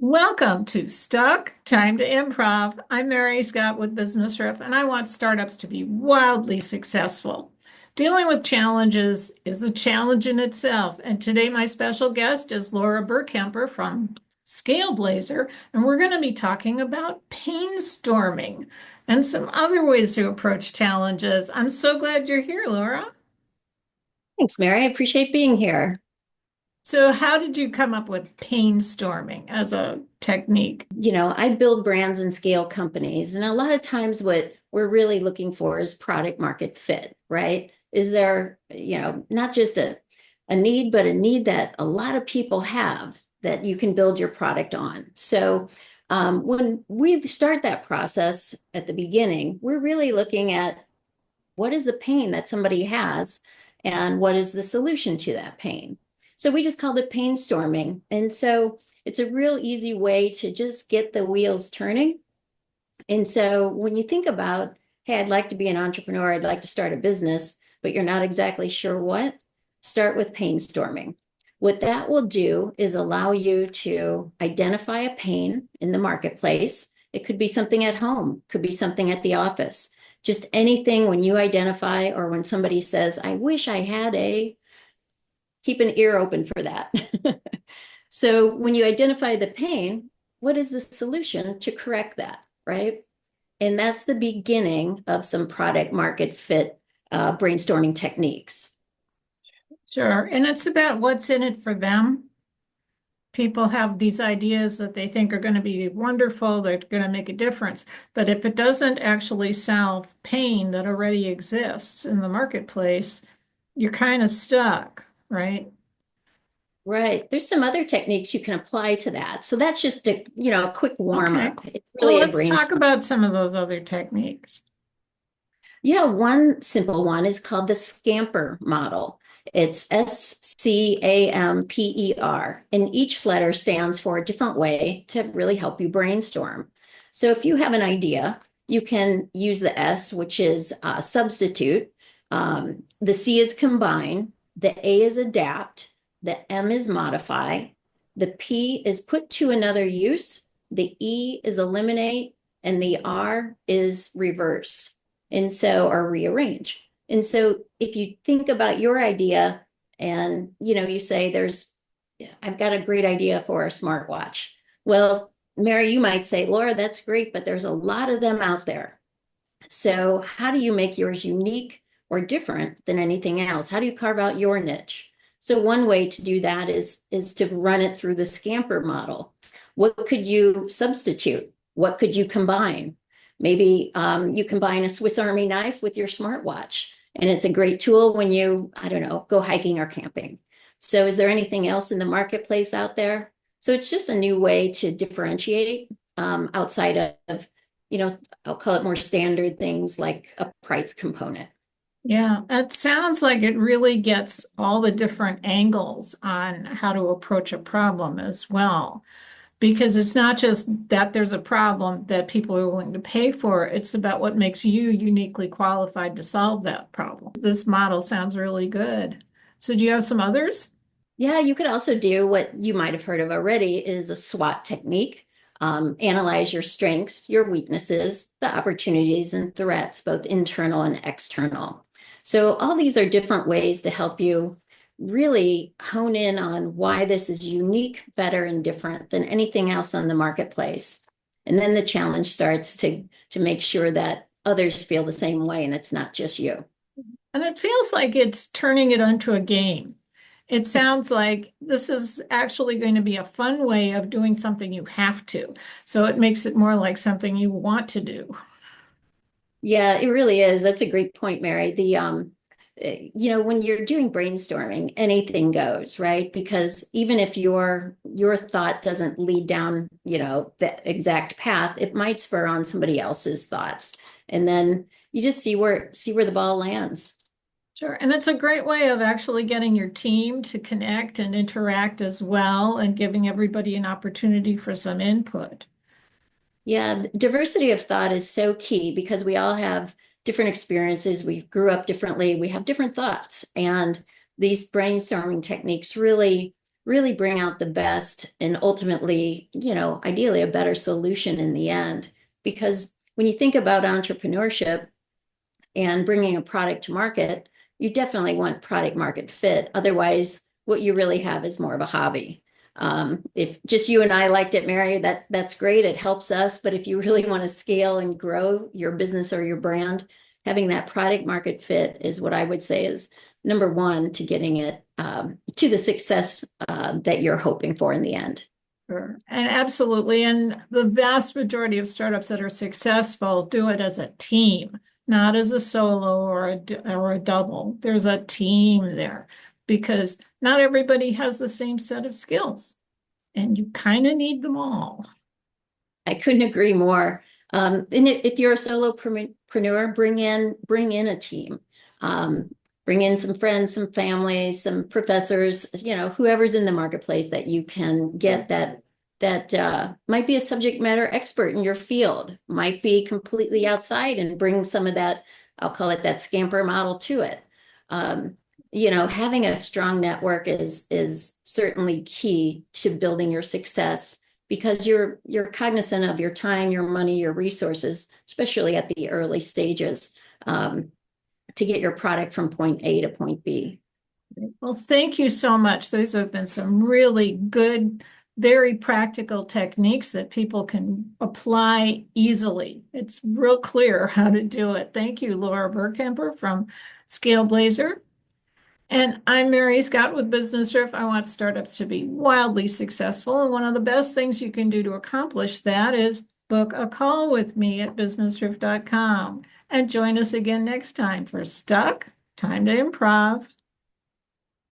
Welcome to Stuck, Time to Improv. I'm Mary Scott with Business Riff, and I want startups to be wildly successful. Dealing with challenges is a challenge in itself. And today, my special guest is Laura Burkemper from ScaleBlazer, and we're going to be talking about painstorming and some other ways to approach challenges. I'm so glad you're here, Laura. Thanks, Mary. I appreciate being here. So, how did you come up with painstorming as a technique? I build brands and scale companies, and a lot of times what we're really looking for is product market fit, right? Is there, not just a need, but a need that a lot of people have that you can build your product on. So, when we start that process at the beginning, we're really looking at what is the pain that somebody has and what is the solution to that pain. So we just called it painstorming. And so it's a real easy way to just get the wheels turning. And so when you think about, hey, I'd like to be an entrepreneur, I'd like to start a business, but you're not exactly sure what, start with painstorming. What that will do is allow you to identify a pain in the marketplace. It could be something at home, could be something at the office, just anything when you identify or when somebody says, I wish I had a, keep an ear open for that. So when you identify the pain, what is the solution to correct that, right? And that's the beginning of some product market fit brainstorming techniques. Sure. And it's about what's in it for them. People have these ideas that they think are going to be wonderful, they're going to make a difference. But if it doesn't actually solve pain that already exists in the marketplace, you're kind of stuck, right? Right. There's some other techniques you can apply to that. So that's just a quick warm Okay. up. It's Well, really a let's talk brainstorm. about some of those other techniques. Yeah, one simple one is called the SCAMPER model. It's SCAMPER, and each letter stands for a different way to really help you brainstorm. So if you have an idea, you can use the S, which is substitute. The C is combine. The A is adapt. The M is modify. The P is put to another use. The E is eliminate. And the R is reverse. And so, or rearrange. And so if you think about your idea and, you say I've got a great idea for a smartwatch. Well, Mary, you might say, Laura, that's great, but there's a lot of them out there. So how do you make yours unique or different than anything else? How do you carve out your niche? So one way to do that is to run it through the Scamper model. What could you substitute? What could you combine? Maybe you combine a Swiss Army knife with your smartwatch, and it's a great tool when you, I don't know, go hiking or camping. So is there anything else in the marketplace out there? So it's just a new way to differentiate outside of, I'll call it more standard things like a price component. Yeah, it sounds like it really gets all the different angles on how to approach a problem as well. Because it's not just that there's a problem that people are willing to pay for, it's about what makes you uniquely qualified to solve that problem. This model sounds really good. So do you have some others? Yeah, you could also do what you might have heard of already is a SWOT technique. Analyze your strengths, your weaknesses, the opportunities and threats, both internal and external. So all these are different ways to help you really hone in on why this is unique, better, and different than anything else on the marketplace. And then the challenge starts to make sure that others feel the same way and it's not just you. And it feels like it's turning it into a game. It sounds like this is actually going to be a fun way of doing something you have to. So it makes it more like something you want to do. Yeah, it really is. That's a great point, Mary. When you're doing brainstorming, anything goes, right? Because even if your thought doesn't lead down, the exact path, it might spur on somebody else's thoughts. And then you just see where the ball lands. Sure. And it's a great way of actually getting your team to connect and interact as well and giving everybody an opportunity for some input. Yeah, diversity of thought is so key because we all have different experiences. We grew up differently. We have different thoughts. And these brainstorming techniques really really bring out the best and ultimately, ideally a better solution in the end. Because when you think about entrepreneurship and bringing a product to market, you definitely want product market fit. Otherwise, what you really have is more of a hobby. If just you and I liked it, Mary, that's great. It helps us. But if you really want to scale and grow your business or your brand, having that product market fit is what I would say is number one to getting it to the success that you're hoping for in the end. Sure. And absolutely. And the vast majority of startups that are successful do it as a team, not as a solo or a double. There's a team there because not everybody has the same set of skills, and you kind of need them all. I couldn't agree more. And if you're a solopreneur, bring in a team. Bring in some friends, some families, some professors, whoever's in the marketplace that you can get that might be a subject matter expert in your field, might be completely outside and bring some of that, I'll call it that SCAMPER model to it. Having a strong network is certainly key to building your success because you're cognizant of your time, your money, your resources, especially at the early stages. To get your product from point A to point B. Well, thank you so much. These have been some really good, very practical techniques that people can apply easily. It's real clear how to do it. Thank you, Laura Burkemper from ScaleBlazer. And I'm Mary Scott with Business Riff. I want startups to be wildly successful. And one of the best things you can do to accomplish that is book a call with me at businessriff.com and join us again next time for Stuck, Time to Improv.